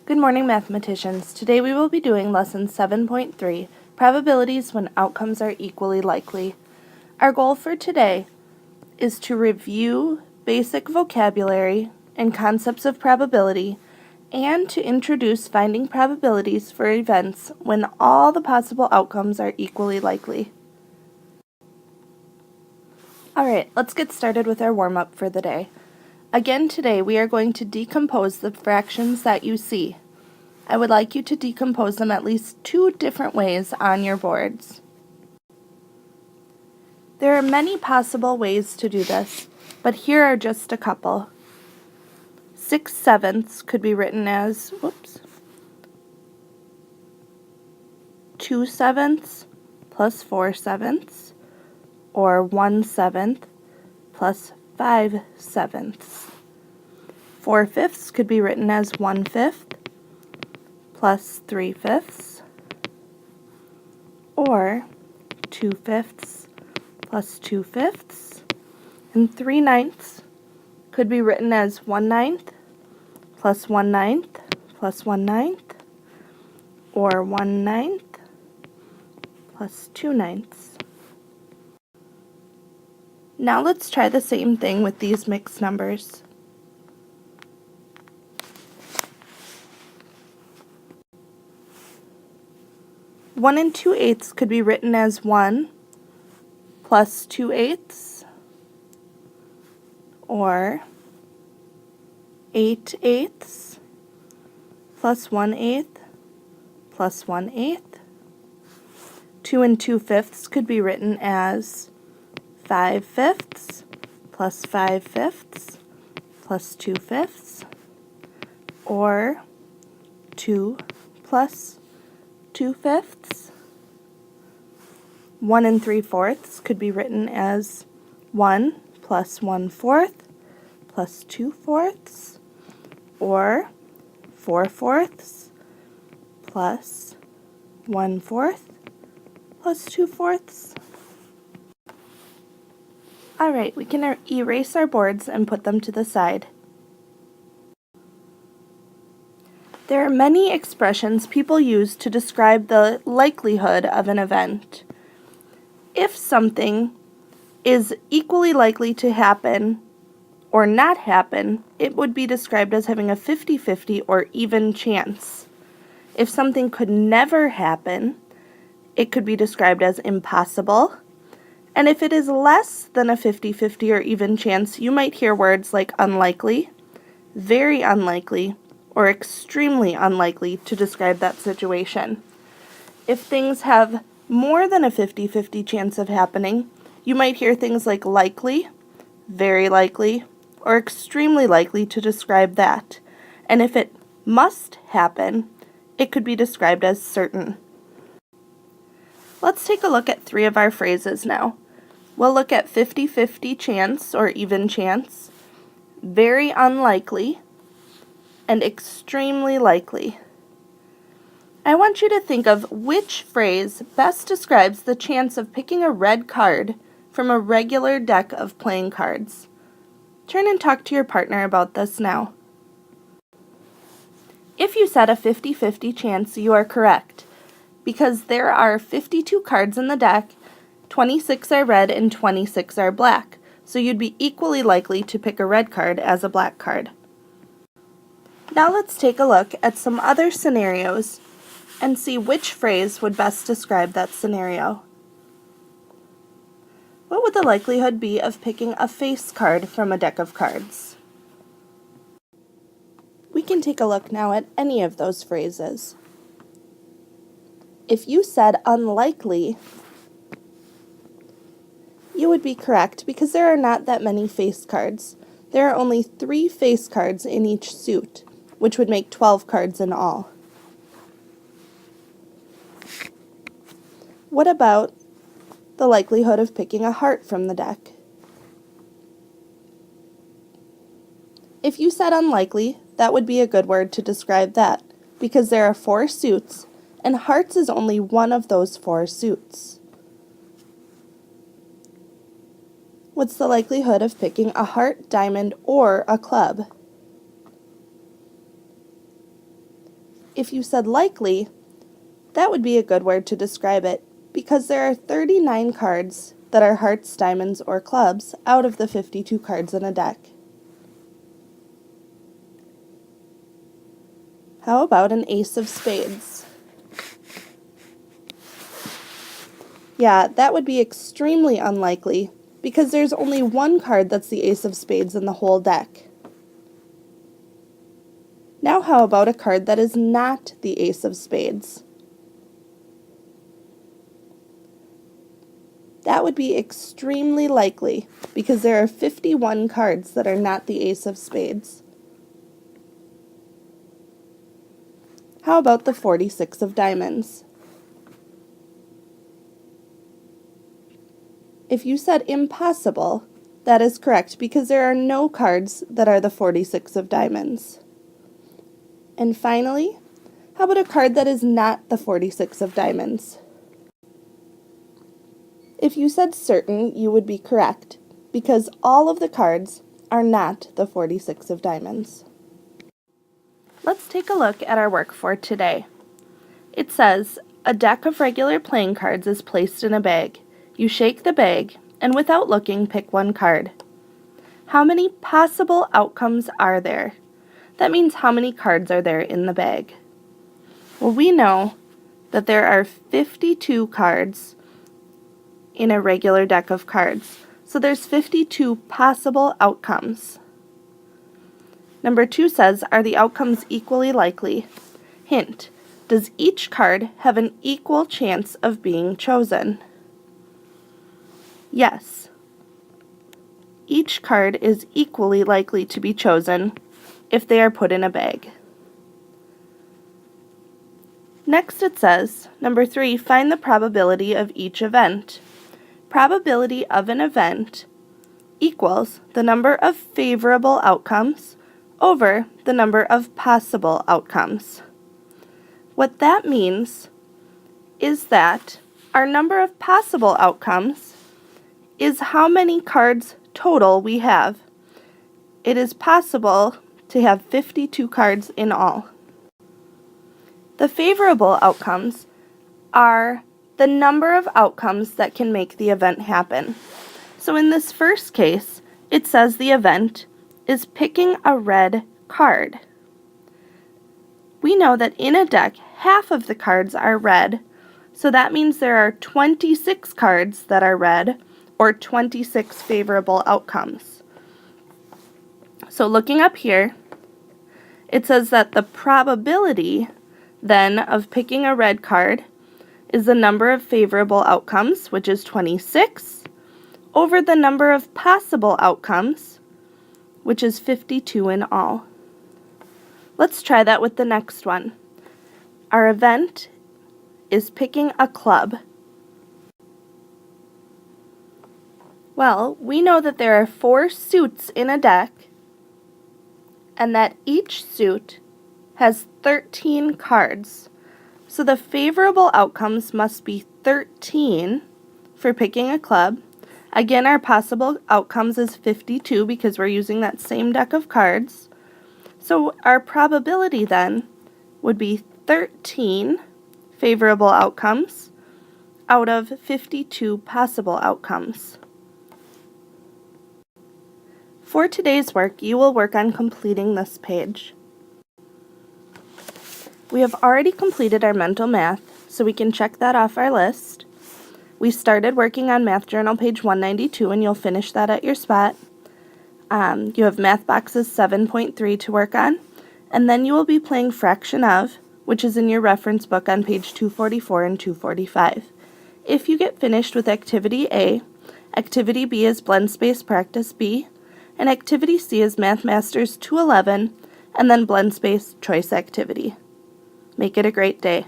Good morning, mathematicians. Today we will be doing lesson 7.3, probabilities when outcomes are equally likely. Our goal for today is to review basic vocabulary and concepts of probability and to introduce finding probabilities for events when all the possible outcomes are equally likely. Alright, let's get started with our warm-up for the day. Again today we are going to decompose the fractions that you see. I would like you to decompose them at least 2 different ways on your boards. There are many possible ways to do this, but here are just a couple. 6/7 could be written as 2/7 plus 4/7, or 1/7 plus 5/7. 4/5 could be written as 1/5 plus 3/5, or 2/5 plus 2/5, and 3/9 could be written as 1/9 plus 1/9 plus 1/9, or 1/9 plus 2/9. Now let's try the same thing with these mixed numbers. One and 2/8 could be written as 1 plus 2/8, or 8/8 plus 1/8 plus 1/8. 2 and 2/5 could be written as 5/5 plus 5/5 plus 2/5, or 2 plus 2/5. 1 and 3/4 could be written as 1 plus 1/4 plus 2/4, or 4/4 plus 1/4 plus 2/4. Alright, we can erase our boards and put them to the side. There are many expressions people use to describe the likelihood of an event. If something is equally likely to happen or not happen, it would be described as having a 50-50 or even chance. If something could never happen, it could be described as impossible. And if it is less than a 50-50 or even chance, you might hear words like unlikely, very unlikely, or extremely unlikely to describe that situation. If things have more than a 50-50 chance of happening, you might hear things like likely, very likely, or extremely likely to describe that. And if it must happen, it could be described as certain. Let's take a look at 3 of our phrases now. We'll look at 50-50 chance or even chance, very unlikely, and extremely likely. I want you to think of which phrase best describes the chance of picking a red card from a regular deck of playing cards. Turn and talk to your partner about this now. If you said a 50-50 chance, you are correct, because there are 52 cards in the deck, 26 are red and 26 are black, so you'd be equally likely to pick a red card as a black card. Now let's take a look at some other scenarios and see which phrase would best describe that scenario. What would the likelihood be of picking a face card from a deck of cards? We can take a look now at any of those phrases. If you said unlikely, you would be correct because there are not that many face cards. There are only 3 face cards in each suit, which would make 12 cards in all. What about the likelihood of picking a heart from the deck? If you said unlikely, that would be a good word to describe that, because there are 4 suits, and hearts is only one of those 4 suits. What's the likelihood of picking a heart, diamond, or a club? If you said likely, that would be a good word to describe it, because there are 39 cards that are hearts, diamonds, or clubs out of the 52 cards in a deck. How about an ace of spades? Yeah, that would be extremely unlikely, because there's only one card that's the ace of spades in the whole deck. Now how about a card that is not the ace of spades? That would be extremely likely, because there are 51 cards that are not the ace of spades. How about the 46 of diamonds? If you said impossible, that is correct, because there are no cards that are the 46 of diamonds. And finally, how about a card that is not the 46 of diamonds? If you said certain, you would be correct, because all of the cards are not the 46 of diamonds. Let's take a look at our work for today. It says, a deck of regular playing cards is placed in a bag. You shake the bag, and without looking, pick one card. How many possible outcomes are there? That means how many cards are there in the bag? Well, we know that there are 52 cards in a regular deck of cards. So there's 52 possible outcomes. Number 2 says, are the outcomes equally likely? Hint, does each card have an equal chance of being chosen? Yes. Each card is equally likely to be chosen if they are put in a bag. Next it says, number 3, find the probability of each event. Probability of an event equals the number of favorable outcomes over the number of possible outcomes. What that means is that our number of possible outcomes is how many cards total we have. It is possible to have 52 cards in all. The favorable outcomes are the number of outcomes that can make the event happen. So in this first case, it says the event is picking a red card. We know that in a deck, half of the cards are red, so that means there are 26 cards that are red, or 26 favorable outcomes. So looking up here, it says that the probability then of picking a red card is the number of favorable outcomes, which is 26, over the number of possible outcomes, which is 52 in all. Let's try that with the next one. Our event is picking a club. Well, we know that there are 4 suits in a deck, and that each suit has 13 cards. So the favorable outcomes must be 13 for picking a club. Again, our possible outcomes is 52 because we're using that same deck of cards. So our probability then would be 13 favorable outcomes out of 52 possible outcomes. For today's work, you will work on completing this page. We have already completed our mental math, so we can check that off our list. We started working on Math Journal page 192, and you'll finish that at your spot. You have math boxes 7.3 to work on, and then you will be playing fraction of, which is in your reference book on page 244 and 245. If you get finished with activity A, activity B is blend space practice B, and activity C is Math Masters 211, and then blend space choice activity. Make it a great day.